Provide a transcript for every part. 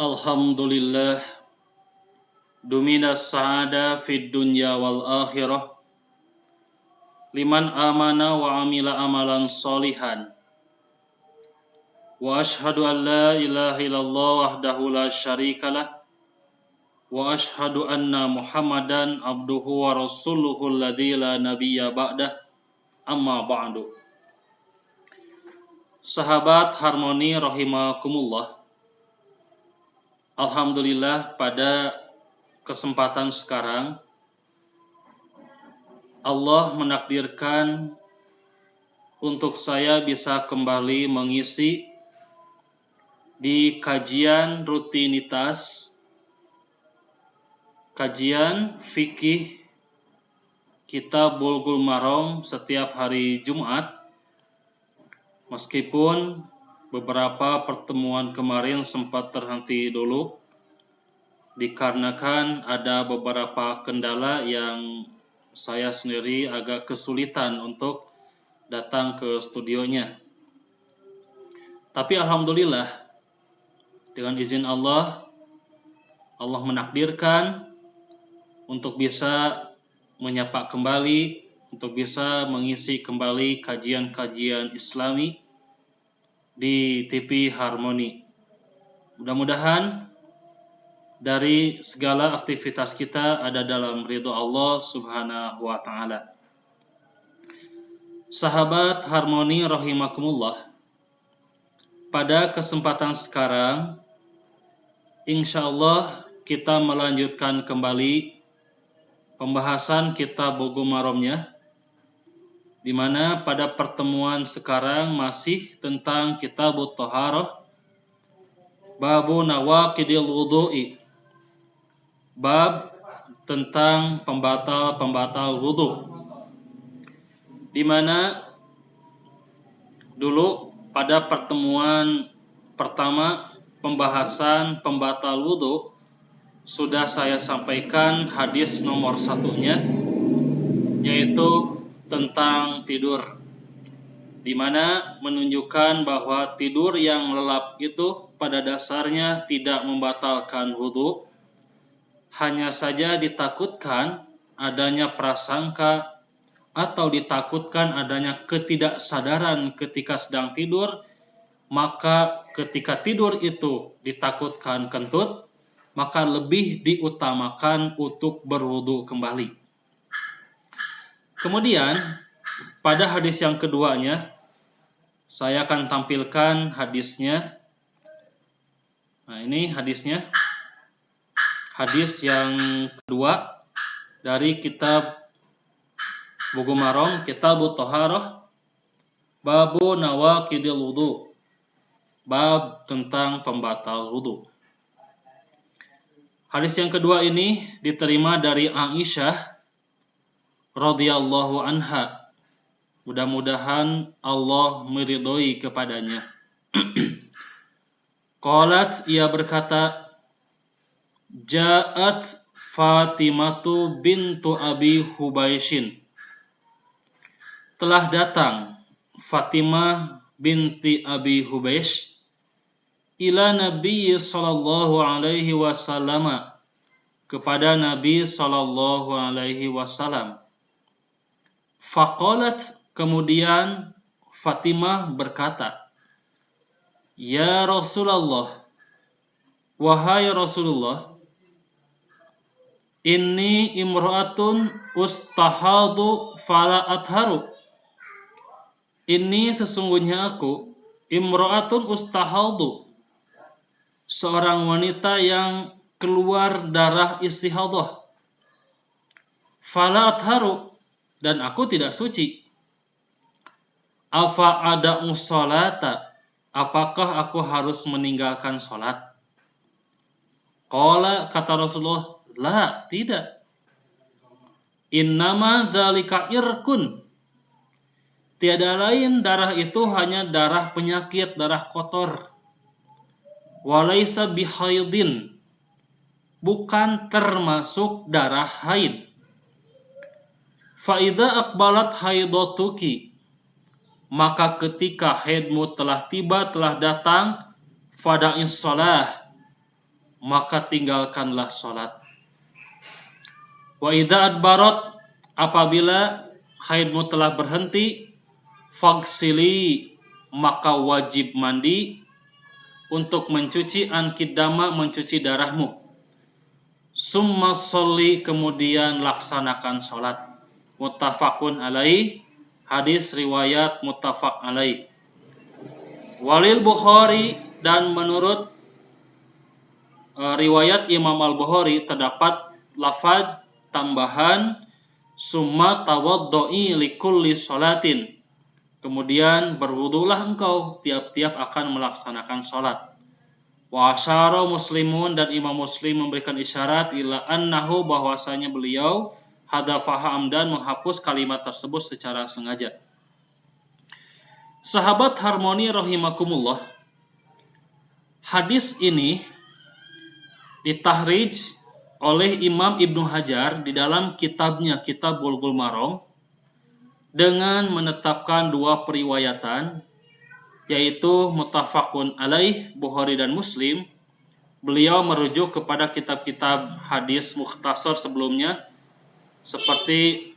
Alhamdulillah Duminas sa'ada fid dunya wal akhirah Liman amana wa amila amalan solihan Wa ashhadu an la ilaha illallah wahdahu la syarikalah Wa ashhadu anna muhammadan abduhu wa rasuluhu alladhi la nabiyya ba'dah Amma ba'du. Sahabat Harmoni rahimakumullah, Alhamdulillah pada kesempatan sekarang Allah menakdirkan untuk saya bisa kembali mengisi di kajian rutinitas kajian fikih Kitab Bulughul Maram setiap hari Jumat, meskipun beberapa pertemuan kemarin sempat terhenti dulu dikarenakan ada beberapa kendala yang saya sendiri agak kesulitan untuk datang ke studionya. Tapi alhamdulillah dengan izin Allah menakdirkan untuk bisa menyapa kembali, untuk bisa mengisi kembali kajian-kajian Islami di TV Harmoni. Mudah-mudahan dari segala aktivitas kita ada dalam ridho Allah Subhanahu wa Ta'ala. Sahabat Harmoni rahimakumullah, pada kesempatan sekarang insyaallah kita melanjutkan kembali pembahasan kitab Bulughul Maramnya, di mana pada pertemuan sekarang masih tentang Kitabut Thaharah, Babu Nawaqidil Wudu'i, bab tentang pembatal-pembatal wudu, di mana dulu pada pertemuan pertama pembahasan pembatal wudu sudah saya sampaikan hadis nomor satunya, yaitu tentang tidur, di mana menunjukkan bahwa tidur yang lelap itu pada dasarnya tidak membatalkan wudu. Hanya saja ditakutkan adanya prasangka atau ditakutkan adanya ketidaksadaran ketika sedang tidur, maka ketika tidur itu ditakutkan kentut, maka lebih diutamakan untuk berwudu kembali. Kemudian pada hadis yang keduanya saya akan tampilkan hadisnya. Nah, ini hadisnya. Hadis yang kedua dari kitab Bulughul Maram, Kitabut Thaharah, Babu Nawaqidil Wudu, bab tentang pembatal wudu. Hadis yang kedua ini diterima dari Aisyah radhiyallahu anha. Mudah-mudahan Allah meridhoi kepadanya. Qalat, ia berkata, Ja'at Fatimatu bintu Abi Hubaishin. Telah datang Fatimah binti Abi Hubaish ila Nabi sallallahu alaihi wasallam, kepada Nabi sallallahu alaihi wasallam. Faqalat, kemudian Fatimah berkata, Ya Rasulullah, wahai Rasulullah, inni imra'atun ustahadu fala atharu. Ini sesungguhnya aku imra'atun ustahadu, seorang wanita yang keluar darah istihadah. Fala atharu, dan aku tidak suci. Afa ada sholata, apakah aku harus meninggalkan sholat? Qala, kata Rasulullah, la, tidak. Innama dzalika irkun, tiada lain darah itu hanya darah penyakit, darah kotor. Walaysa bihaidin, bukan termasuk darah haid. Fa idza aqbalat haidatuki, maka ketika haidmu telah tiba, telah datang, fada'is shalah, maka tinggalkanlah sholat. Wa idza adbarat, apabila haidmu telah berhenti, fagsili, maka wajib mandi untuk mencuci ankidama, mencuci darahmu. Summa sholli, kemudian laksanakan sholat. Muttafaqun alaih, hadis riwayat muttafaq alaih. Walil Bukhari, dan menurut riwayat Imam Al-Bukhari terdapat lafaz tambahan summa tawaddo'i likulli sholatin, kemudian berwudulah engkau tiap-tiap akan melaksanakan sholat. Wa asyara Muslimun, dan Imam Muslim memberikan isyarat ila annahu, bahwasanya beliau hadafaha amdan, menghapus kalimat tersebut secara sengaja. Sahabat harmoni rahimakumullah, hadis ini ditahrij oleh Imam Ibnu Hajar di dalam kitabnya Kitab Bulughul Maram dengan menetapkan dua periwayatan, yaitu muttafaqun alaih Bukhari dan Muslim. Beliau merujuk kepada kitab-kitab hadis mukhtasar sebelumnya seperti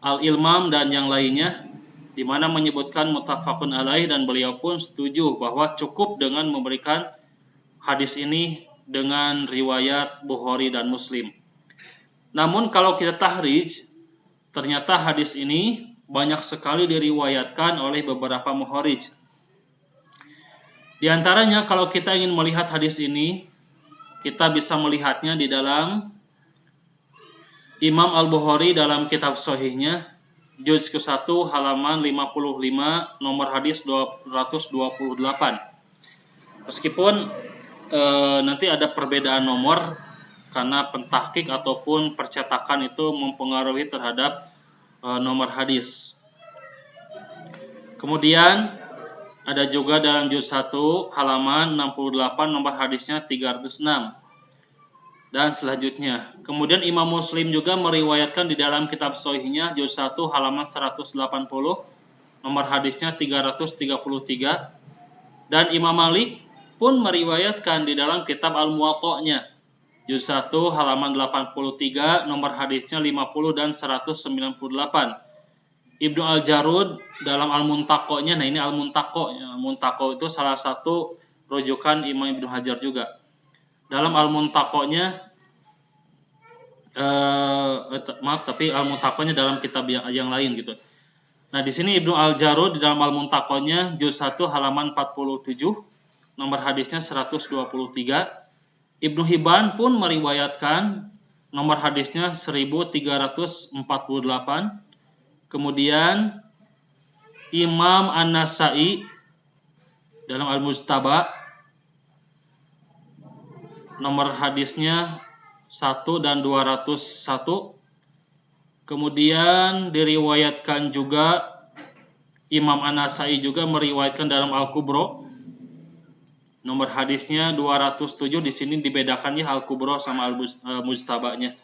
Al-Ilmam dan yang lainnya, di mana menyebutkan muttafaqun alaih, dan beliau pun setuju bahwa cukup dengan memberikan hadis ini dengan riwayat Bukhari dan Muslim. Namun kalau kita tahrij, ternyata hadis ini banyak sekali diriwayatkan oleh beberapa muhorij. Di antaranya kalau kita ingin melihat hadis ini, kita bisa melihatnya di dalam Imam Al-Bukhari dalam kitab Sahihnya, juz ke-1 halaman 55, nomor hadis 228. Meskipun nanti ada perbedaan nomor karena pentahqiq ataupun percetakan itu mempengaruhi terhadap nomor hadis. Kemudian ada juga dalam juz 1 halaman 68, nomor hadisnya 306 dan selanjutnya. Kemudian Imam Muslim juga meriwayatkan di dalam kitab Sahihnya juz 1 halaman 180, nomor hadisnya 333, dan Imam Malik pun meriwayatkan di dalam kitab Al-Muwatta'nya juz 1 halaman 83, nomor hadisnya 50 dan 198. Ibnu Al-Jarud dalam Al-Muntaqo'nya, nah ini Al-Muntaqo itu salah satu rujukan Imam Ibnu Hajar juga. Dalam Al-Muntaqo'nya tapi Al-Muntaqo'nya dalam kitab yang lain gitu. Nah, di sini Ibnu Al-Jarud di dalam Al-Muntaqo'nya juz 1 halaman 47, nomor hadisnya 123. Ibnu Hibban pun meriwayatkan nomor hadisnya 1348. Kemudian Imam An-Nasa'i dalam Al-Mujtaba nomor hadisnya 1 dan 201. Kemudian diriwayatkan juga Imam An-Nasa'i juga meriwayatkan dalam Al-Kubro nomor hadisnya 207. Di sini dibedakannya Al-Kubro sama Al-Mujtabanya.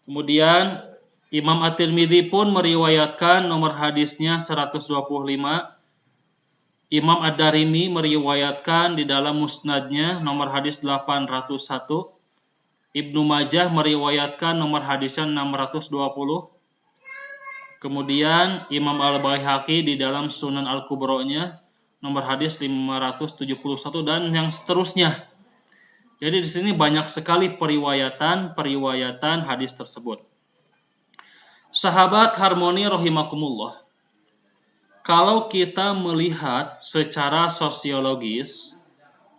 Kemudian Imam At-Tirmidzi pun meriwayatkan nomor hadisnya 125. Imam Ad-Darimi meriwayatkan di dalam Musnadnya nomor hadis 801. Ibnu Majah meriwayatkan nomor hadisnya 620. Kemudian Imam Al-Baihaqi di dalam Sunan Al-Kubro'nya nomor hadis 571 dan yang seterusnya. Jadi di sini banyak sekali periwayatan hadis tersebut. Sahabat harmoni rahimakumullah, kalau kita melihat secara sosiologis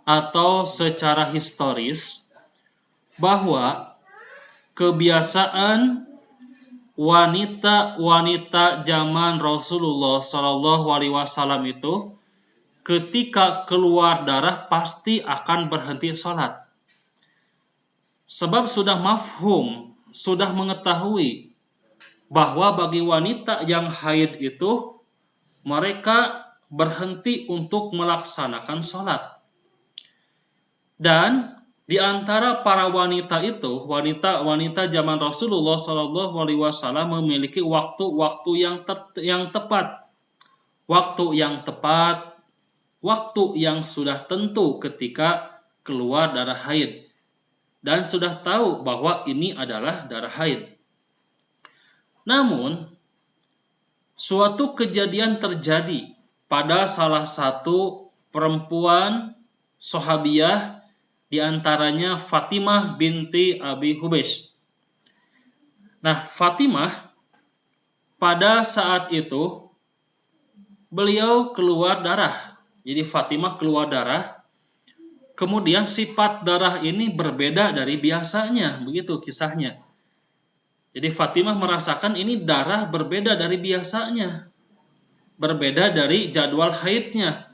atau secara historis bahwa kebiasaan wanita-wanita zaman Rasulullah Shallallahu Alaihi Wasallam itu ketika keluar darah pasti akan berhenti sholat. Sebab sudah mafhum, sudah mengetahui bahwa bagi wanita yang haid itu mereka berhenti untuk melaksanakan sholat. Dan di antara para wanita itu, wanita zaman Rasulullah SAW memiliki waktu-waktu yang tepat, waktu yang sudah tentu ketika keluar darah haid dan sudah tahu bahwa ini adalah darah haid. Namun, suatu kejadian terjadi pada salah satu perempuan sahabiyah, di antaranya Fatimah binti Abi Hubaysh. Nah, Fatimah pada saat itu beliau keluar darah. Jadi Fatimah keluar darah. Kemudian sifat darah ini berbeda dari biasanya, begitu kisahnya. Jadi Fatimah merasakan ini darah berbeda dari biasanya, berbeda dari jadwal haidnya,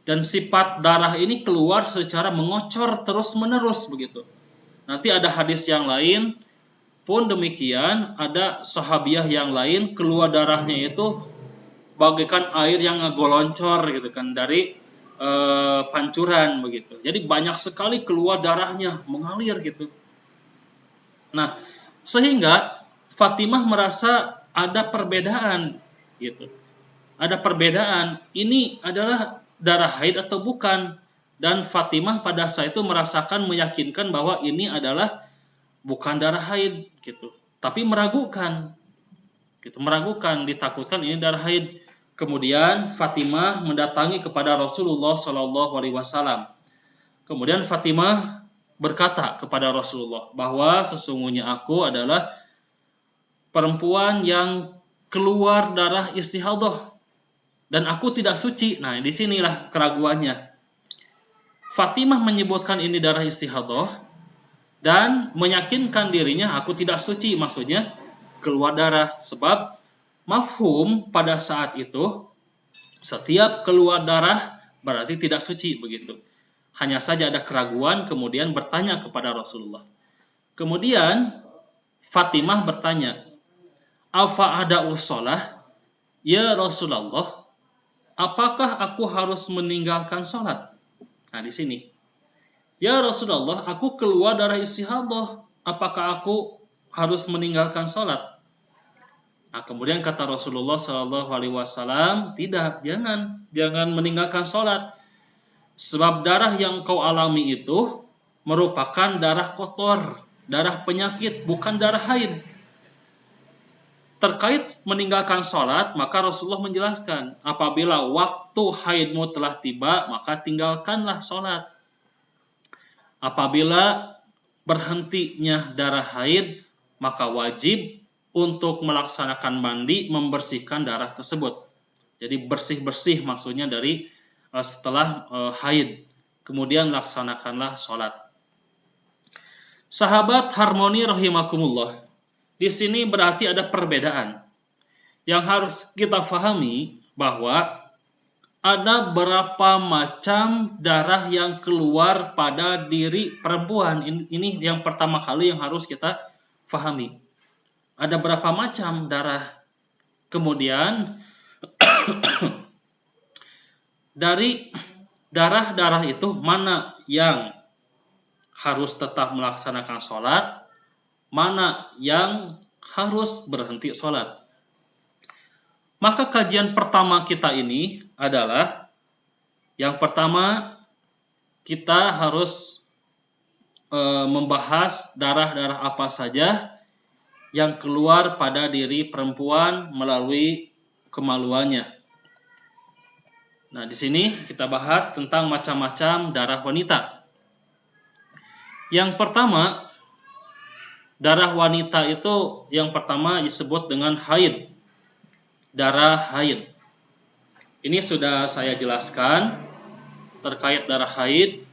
dan sifat darah ini keluar secara mengocor terus-menerus begitu. Nanti ada hadis yang lain pun demikian, ada sahabiah yang lain keluar darahnya itu bagaikan air yang ngegoloncor gitu kan dari pancuran begitu. Jadi banyak sekali keluar darahnya mengalir gitu. Nah, sehingga Fatimah merasa ada perbedaan gitu. Ada perbedaan, ini adalah darah haid atau bukan? Dan Fatimah pada saat itu merasakan, meyakinkan bahwa ini adalah bukan darah haid gitu. Tapi meragukan. Gitu, meragukan, ditakutkan ini darah haid. Kemudian Fatimah mendatangi kepada Rasulullah SAW. Kemudian Fatimah berkata kepada Rasulullah bahwa sesungguhnya aku adalah perempuan yang keluar darah istihadah dan aku tidak suci. Nah, disinilah keraguannya. Fatimah menyebutkan ini darah istihadah dan meyakinkan dirinya aku tidak suci, maksudnya keluar darah, sebab mafhum pada saat itu setiap keluar darah berarti tidak suci begitu. Hanya saja ada keraguan, kemudian bertanya kepada Rasulullah. Kemudian Fatimah bertanya, "Afa ada usolah? Ya Rasulullah, apakah aku harus meninggalkan sholat?" Nah, di sini. "Ya Rasulullah, aku keluar darah istihadah. Apakah aku harus meninggalkan sholat?" Nah, kemudian kata Rasulullah SAW, tidak, jangan meninggalkan sholat. Sebab darah yang kau alami itu merupakan darah kotor, darah penyakit, bukan darah haid. Terkait meninggalkan sholat, maka Rasulullah menjelaskan, apabila waktu haidmu telah tiba, maka tinggalkanlah sholat. Apabila berhentinya darah haid, maka wajib untuk melaksanakan mandi, membersihkan darah tersebut. Jadi bersih-bersih maksudnya dari setelah haid. Kemudian laksanakanlah sholat. Sahabat harmoni rahimakumullah. Di sini berarti ada perbedaan. Yang harus kita pahami bahwa ada berapa macam darah yang keluar pada diri perempuan. Ini yang pertama kali yang harus kita pahami. Ada berapa macam darah. Kemudian dari darah-darah itu mana yang harus tetap melaksanakan sholat, mana yang harus berhenti sholat. Maka kajian pertama kita ini adalah, yang pertama kita harus membahas darah-darah apa saja yang keluar pada diri perempuan melalui kemaluannya. Nah, di sini kita bahas tentang macam-macam darah wanita. Yang pertama, darah wanita itu yang pertama disebut dengan haid. Darah haid. Ini sudah saya jelaskan terkait darah haid.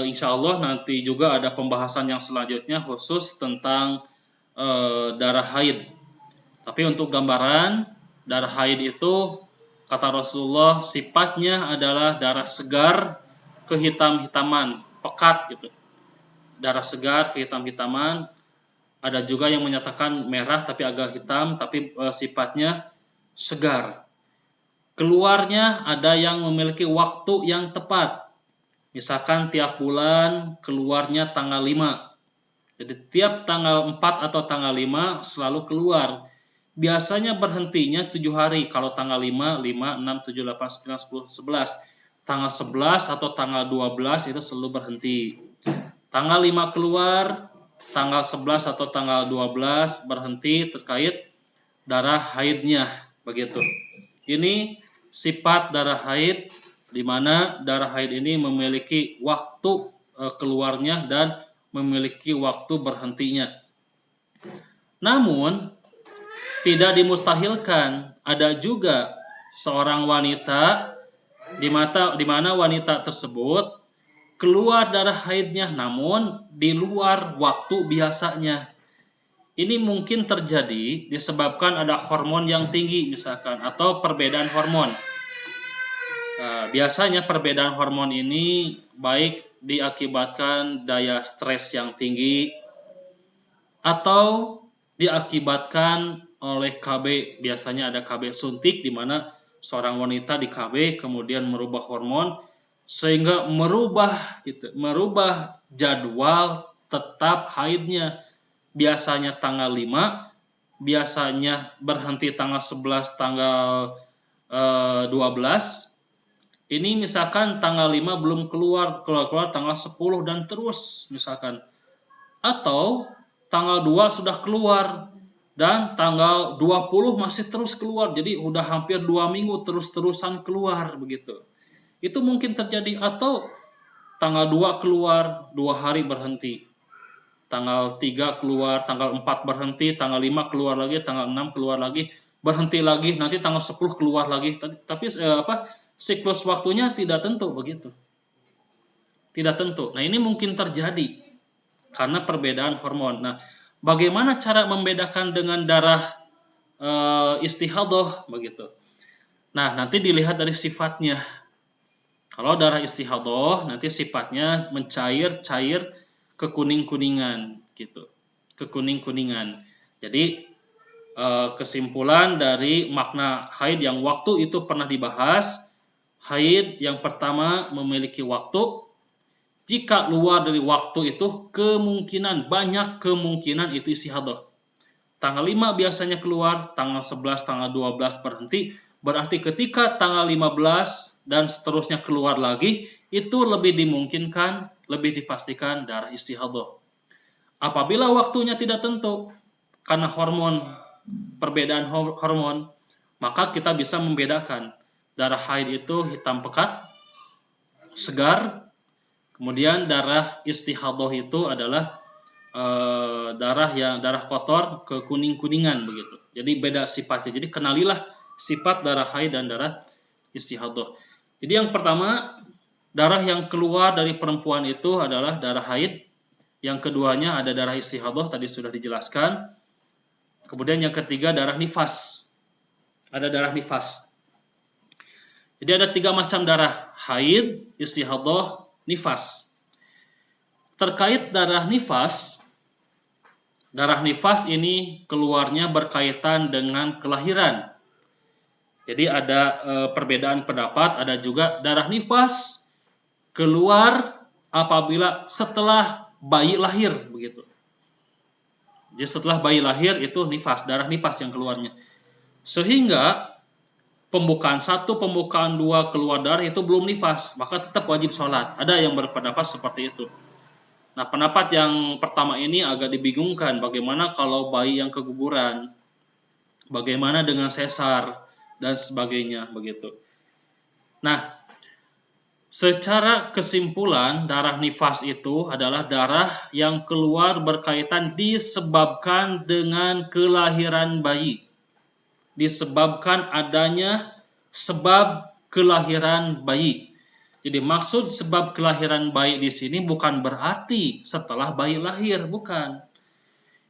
Insya Allah nanti juga ada pembahasan yang selanjutnya khusus tentang darah haid. Tapi untuk gambaran, darah haid itu kata Rasulullah sifatnya adalah darah segar kehitam-hitaman, pekat gitu. Darah segar kehitam-hitaman. Ada juga yang menyatakan merah tapi agak hitam, tapi sifatnya segar. Keluarnya ada yang memiliki waktu yang tepat. Misalkan tiap bulan keluarnya tanggal 5. Jadi tiap tanggal 4 atau tanggal 5 selalu keluar. Biasanya berhentinya 7 hari. Kalau tanggal 5, 5, 6, 7, 8, 9, 10, 11. tanggal 11 atau tanggal 12 itu selalu berhenti. Tanggal 5 keluar, tanggal 11 atau tanggal 12 berhenti terkait darah haidnya, begitu. Ini sifat darah haid, di mana darah haid ini memiliki waktu keluarnya dan memiliki waktu berhentinya. Namun tidak dimustahilkan ada juga seorang wanita di mana wanita tersebut keluar darah haidnya namun di luar waktu biasanya. Ini mungkin terjadi disebabkan ada hormon yang tinggi misalkan atau perbedaan hormon. Biasanya perbedaan hormon ini baik diakibatkan daya stres yang tinggi atau diakibatkan oleh KB. Biasanya ada KB suntik di mana seorang wanita di KB kemudian merubah hormon sehingga merubah jadwal tetap haidnya. Biasanya tanggal 5, biasanya berhenti tanggal 11, tanggal 12. Ini misalkan tanggal 5 belum keluar tanggal 10 dan terus misalkan. Atau tanggal 2 sudah keluar dan tanggal 20 masih terus keluar. Jadi udah hampir 2 minggu terus-terusan keluar begitu. Itu mungkin terjadi. Atau tanggal 2 keluar, 2 hari berhenti. Tanggal 3 keluar, tanggal 4 berhenti, tanggal 5 keluar lagi, tanggal 6 keluar lagi, berhenti lagi, nanti tanggal 10 keluar lagi. Tapi siklus waktunya tidak tentu begitu. Tidak tentu. Nah, ini mungkin terjadi karena perbedaan hormon. Nah, bagaimana cara membedakan dengan darah istihadhah begitu? Nah, nanti dilihat dari sifatnya. Kalau darah istihadhah nanti sifatnya mencair-cair kekuning-kuningan gitu. Kekuning-kuningan. Jadi kesimpulan dari makna haid yang waktu itu pernah dibahas. Haid yang pertama memiliki waktu. Jika luar dari waktu itu banyak kemungkinan itu istihadhah. Tanggal 5 biasanya keluar, tanggal 11, tanggal 12 berhenti. Berarti ketika tanggal 15 dan seterusnya keluar lagi, itu lebih dimungkinkan, lebih dipastikan darah istihadhah. Apabila waktunya tidak tentu, karena perbedaan hormon, maka kita bisa membedakan. Darah haid itu hitam pekat, segar, kemudian darah istihadhah itu adalah darah kotor kekuning-kuningan begitu. Jadi beda sifatnya. Jadi kenalilah sifat darah haid dan darah istihadhah. Jadi yang pertama, darah yang keluar dari perempuan itu adalah darah haid. Yang keduanya ada darah istihadhah, tadi sudah dijelaskan. Kemudian yang ketiga darah nifas. Ada darah nifas. Jadi ada 3 macam darah, haid, istihadhah, nifas. Terkait darah nifas ini keluarnya berkaitan dengan kelahiran. Jadi ada perbedaan pendapat, ada juga darah nifas keluar apabila setelah bayi lahir begitu. Jadi setelah bayi lahir itu darah nifas yang keluarnya. Sehingga pembukaan 1, pembukaan 2 keluar darah itu belum nifas, maka tetap wajib sholat. Ada yang berpendapat seperti itu. Nah, pendapat yang pertama ini agak dibingungkan. Bagaimana kalau bayi yang keguguran? Bagaimana dengan sesar? Dan sebagainya, begitu. Nah, secara kesimpulan, darah nifas itu adalah darah yang keluar berkaitan disebabkan dengan kelahiran bayi. Disebabkan adanya sebab kelahiran bayi. Jadi maksud sebab kelahiran bayi di sini bukan berarti setelah bayi lahir, bukan.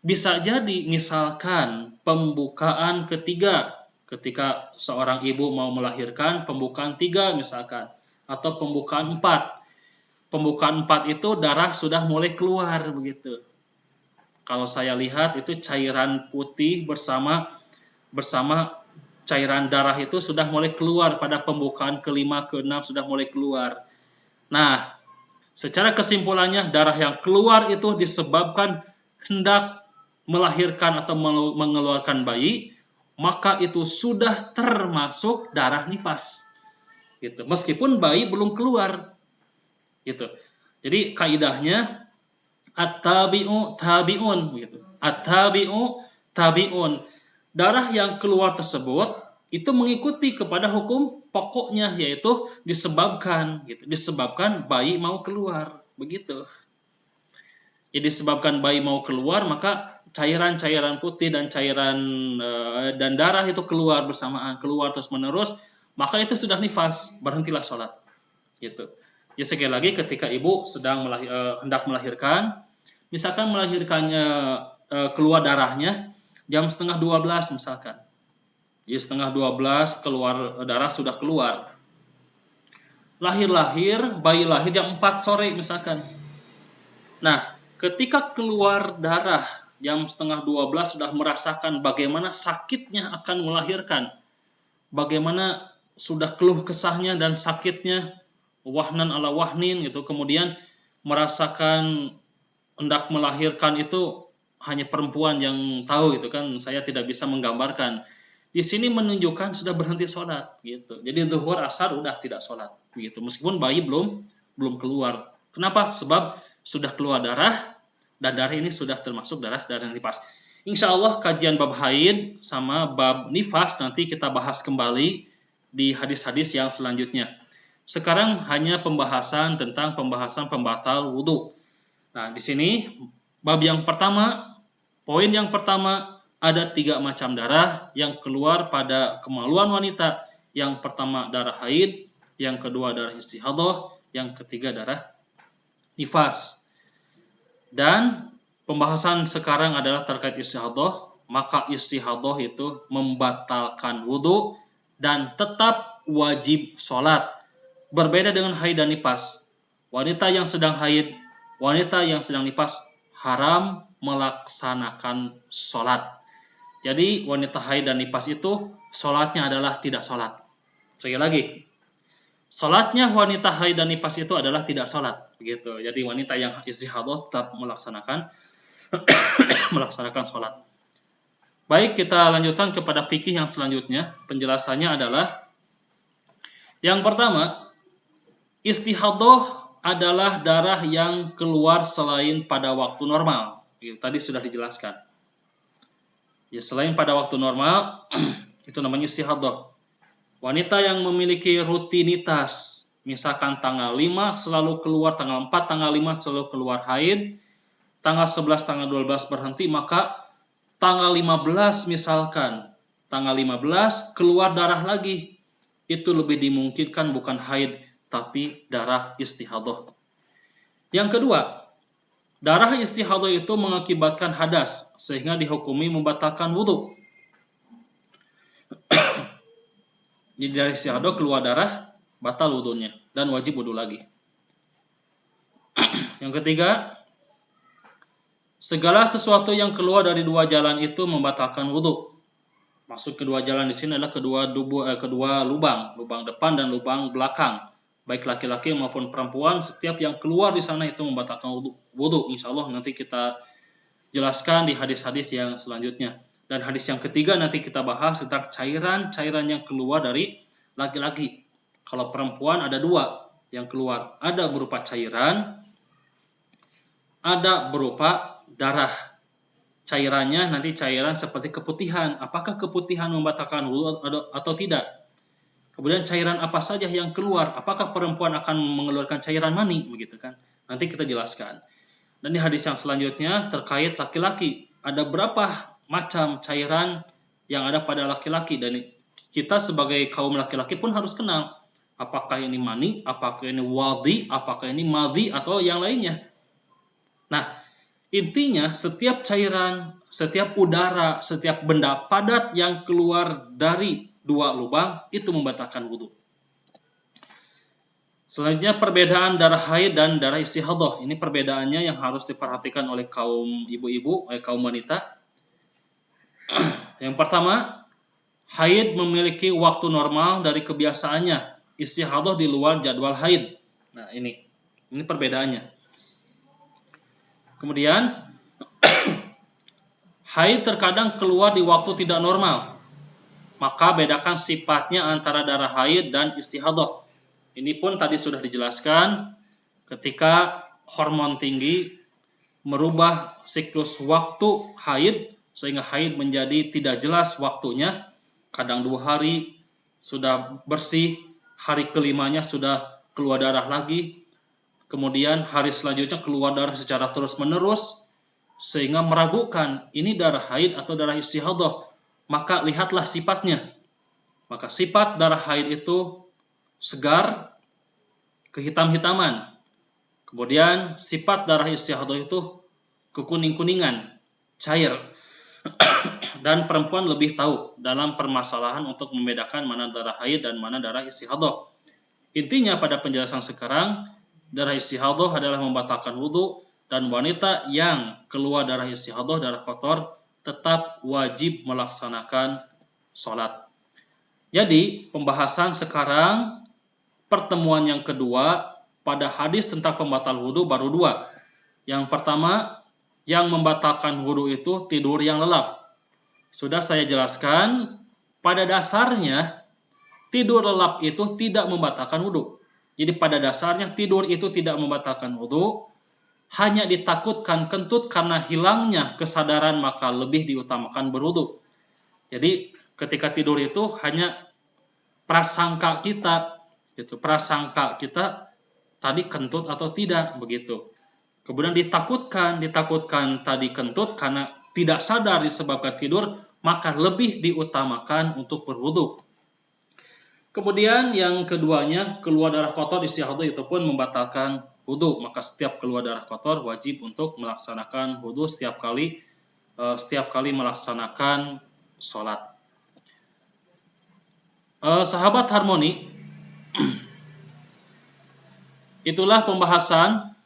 Bisa jadi misalkan pembukaan ketiga, ketika seorang ibu mau melahirkan, pembukaan 3 misalkan, atau pembukaan 4. Pembukaan 4 itu darah sudah mulai keluar begitu. Kalau saya lihat itu cairan putih bersama cairan darah itu sudah mulai keluar pada pembukaan ke-5, ke-6 sudah mulai keluar. Nah, secara kesimpulannya darah yang keluar itu disebabkan hendak melahirkan atau mengeluarkan bayi, maka itu sudah termasuk darah nifas. gitu. Meskipun bayi belum keluar gitu. Jadi kaidahnya at-tabi'u tabi'un gitu. At-tabi'u tabi'un. Darah yang keluar tersebut itu mengikuti kepada hukum pokoknya, yaitu disebabkan gitu. Disebabkan bayi mau keluar, begitu. Jadi disebabkan bayi mau keluar, maka cairan-cairan putih dan cairan dan darah itu keluar bersamaan, keluar terus menerus, maka itu sudah nifas, berhentilah sholat gitu. Ya sekali lagi ketika ibu sedang hendak melahirkan, misalkan melahirkannya keluar darahnya jam setengah 12 misalkan. Jadi setengah 12 keluar darah sudah keluar. Bayi lahir jam 4 sore misalkan. Nah, ketika keluar darah jam setengah 12 sudah merasakan bagaimana sakitnya akan melahirkan. Bagaimana sudah keluh kesahnya dan sakitnya, wahnan ala wahnin gitu. Kemudian merasakan hendak melahirkan itu hanya perempuan yang tahu gitu kan. Saya tidak bisa menggambarkan. Di sini menunjukkan sudah berhenti sholat gitu. Jadi zuhur asar udah tidak sholat gitu. Meskipun bayi belum keluar. Kenapa? Sebab sudah keluar darah dan darah ini sudah termasuk darah nifas. Insya Allah kajian bab haid sama bab nifas nanti kita bahas kembali di hadis-hadis yang selanjutnya. Sekarang hanya pembahasan tentang pembahasan pembatal wudhu. Nah, di sini bab yang pertama, poin yang pertama, ada 3 macam darah yang keluar pada kemaluan wanita. Yang pertama darah haid, yang kedua darah istihadah, yang ketiga darah nifas. Dan pembahasan sekarang adalah terkait istihadah, maka istihadah itu membatalkan wudhu dan tetap wajib sholat. Berbeda dengan haid dan nifas. Wanita yang sedang haid, wanita yang sedang nifas haram melaksanakan sholat. Jadi wanita haid dan nifas itu sholatnya adalah tidak sholat. Sekali lagi, sholatnya wanita haid dan nifas itu adalah tidak sholat, begitu. Jadi wanita yang istihadah tetap melaksanakan sholat. Baik, kita lanjutkan kepada fikih yang selanjutnya. Penjelasannya adalah yang pertama, istihadah adalah darah yang keluar selain pada waktu normal. Tadi sudah dijelaskan. Ya, selain pada waktu normal, itu namanya istihadah. Wanita yang memiliki rutinitas, misalkan tanggal 5 selalu keluar, tanggal 4, tanggal 5 selalu keluar haid, tanggal 11, tanggal 12 berhenti, maka tanggal 15 misalkan, tanggal 15 keluar darah lagi, itu lebih dimungkinkan bukan haid, tapi darah istihadah. Yang kedua, darah istihadah itu mengakibatkan hadas, sehingga dihukumi membatalkan wudhu. Jadi dari istihadah keluar darah, batal wudhunya, dan wajib wudhu lagi. Yang ketiga, segala sesuatu yang keluar dari 2 jalan itu membatalkan wudhu. Maksud kedua jalan di sini adalah kedua lubang depan dan lubang belakang. Baik laki-laki maupun perempuan, setiap yang keluar di sana itu membatalkan wudhu. Insya Allah nanti kita jelaskan di hadis-hadis yang selanjutnya. Dan hadis yang ketiga nanti kita bahas tentang cairan-cairan yang keluar dari laki-laki. Kalau perempuan ada 2 yang keluar. Ada berupa cairan, ada berupa darah. Cairannya nanti cairan seperti keputihan. Apakah keputihan membatalkan wudhu atau tidak? Kemudian cairan apa saja yang keluar? Apakah perempuan akan mengeluarkan cairan mani? Begitu kan? Nanti kita jelaskan. Dan di hadis yang selanjutnya terkait laki-laki. Ada berapa macam cairan yang ada pada laki-laki? Dan kita sebagai kaum laki-laki pun harus kenal. Apakah ini mani? Apakah ini wadi? Apakah ini madhi? Atau yang lainnya? Nah, intinya setiap cairan, setiap udara, setiap benda padat yang keluar dari 2 lubang itu membatalkan wudhu. Selanjutnya perbedaan darah haid dan darah istihadah. Ini perbedaannya yang harus diperhatikan oleh kaum ibu-ibu, oleh kaum wanita. Yang pertama, haid memiliki waktu normal dari kebiasaannya. Istihadah di luar jadwal haid. Nah, ini perbedaannya. Kemudian haid terkadang keluar di waktu tidak normal. Maka bedakan sifatnya antara darah haid dan istihadah. Ini pun tadi sudah dijelaskan ketika hormon tinggi merubah siklus waktu haid sehingga haid menjadi tidak jelas waktunya. Kadang 2 hari sudah bersih, hari kelimanya sudah keluar darah lagi, kemudian hari selanjutnya keluar darah secara terus-menerus sehingga meragukan ini darah haid atau darah istihadah. Maka lihatlah sifatnya. Maka sifat darah haid itu segar, kehitam-hitaman. Kemudian sifat darah istihadah itu kekuning-kuningan, cair. Dan perempuan lebih tahu dalam permasalahan untuk membedakan mana darah haid dan mana darah istihadah. Intinya pada penjelasan sekarang, darah istihadah adalah membatalkan wudu, dan wanita yang keluar darah istihadah, darah kotor, tetap wajib melaksanakan sholat. Jadi pembahasan sekarang, pertemuan yang kedua pada hadis tentang pembatal wudu baru 2. Yang pertama, yang membatalkan wudu itu tidur yang lelap. Sudah saya jelaskan, pada dasarnya tidur lelap itu tidak membatalkan wudu. Jadi pada dasarnya tidur itu tidak membatalkan wudu, hanya ditakutkan kentut karena hilangnya kesadaran maka lebih diutamakan berwudu. Jadi ketika tidur itu hanya prasangka kita, gitu. Prasangka kita tadi kentut atau tidak, begitu. Kemudian ditakutkan tadi kentut karena tidak sadar disebabkan tidur, maka lebih diutamakan untuk berwudu. Kemudian yang keduanya, keluar darah kotor istihadah itu pun membatalkan wudu. Maka setiap keluar darah kotor wajib untuk melaksanakan wudu setiap kali melaksanakan sholat. Sahabat Harmoni, itulah pembahasan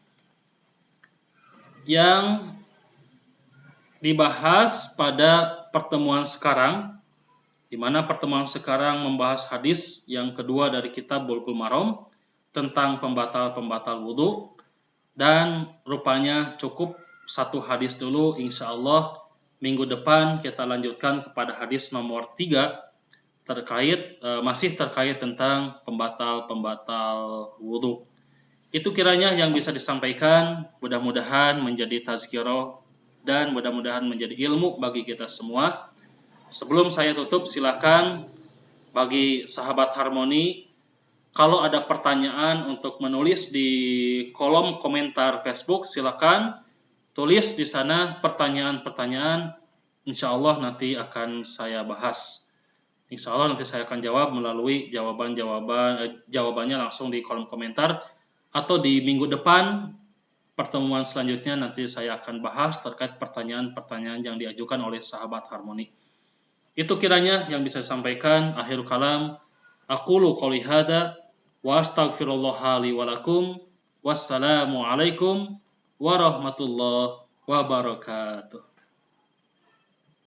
yang dibahas pada pertemuan sekarang, di mana pertemuan sekarang membahas hadis yang kedua dari kitab Bulughul Maram tentang pembatal wudu, dan rupanya cukup satu hadis dulu. Insya Allah minggu depan kita lanjutkan kepada hadis nomor 3 masih terkait tentang pembatal wudu. Itu kiranya yang bisa disampaikan, mudah-mudahan menjadi tazkirah dan mudah-mudahan menjadi ilmu bagi kita semua. Sebelum saya tutup, silakan bagi sahabat Harmoni, kalau ada pertanyaan untuk menulis di kolom komentar Facebook, silakan tulis di sana pertanyaan-pertanyaan. Insya Allah nanti akan saya bahas. Insya Allah nanti saya akan jawab melalui jawabannya langsung di kolom komentar, atau di minggu depan pertemuan selanjutnya nanti saya akan bahas terkait pertanyaan-pertanyaan yang diajukan oleh sahabat Harmoni. Itu kiranya yang bisa saya sampaikan. Akhirul kalam, aqulu qouli hadza wa astaghfirullaha li wa lakum. Wassalamu alaikum warahmatullahi wabarakatuh.